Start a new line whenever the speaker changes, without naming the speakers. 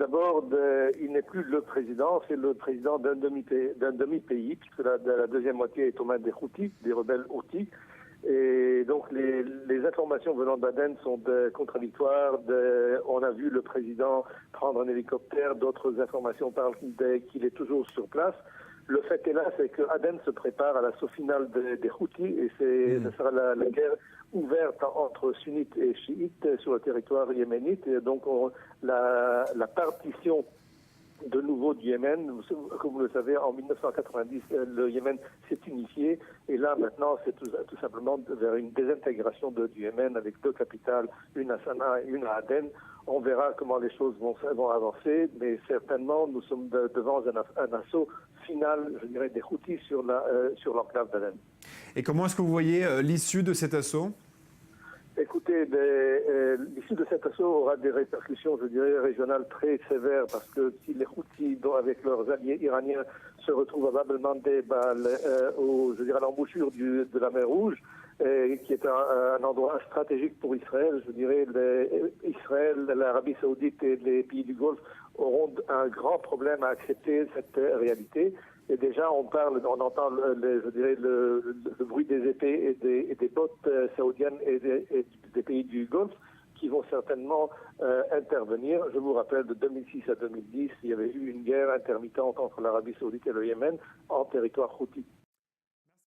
D'abord, il n'est plus le président, c'est le président d'un demi-pays, puisque la deuxième moitié est aux mains des Houthis, des rebelles Houthis. Et donc les informations venant d'Aden sont contradictoires. On a vu le président prendre un hélicoptère, d'autres informations parlent qu'il est toujours sur place. Le fait est là, c'est que Aden se prépare à l'assaut final des Houthis et ce sera la guerre ouverte entre sunnites et chiites sur le territoire yéménite. Et donc la partition de nouveau du Yémen, comme vous le savez, en 1990, le Yémen s'est unifié et là maintenant c'est tout simplement vers une désintégration du Yémen avec deux capitales, une à Sanaa et une à Aden. On verra comment les choses vont avancer, mais certainement nous sommes devant un assaut final, je dirais, des Houthis sur l'enclave d'Aden.
Et comment est-ce que vous voyez l'issue de cet assaut ?
Écoutez, l'issue de cet assaut aura des répercussions, je dirais, régionales très sévères, parce que si les Houthis, avec leurs alliés iraniens, se retrouvent à Bab el-Mandeb, à l'embouchure de la mer Rouge, qui est un endroit stratégique pour Israël, je dirais, Israël, l'Arabie Saoudite et les pays du Golfe auront un grand problème à accepter cette réalité. Et déjà, on entend le bruit des épées et des bottes saoudiennes et des pays du Golfe qui vont certainement intervenir. Je vous rappelle, de 2006 à 2010, il y avait eu une guerre intermittente entre l'Arabie Saoudite et le Yémen en territoire houthi.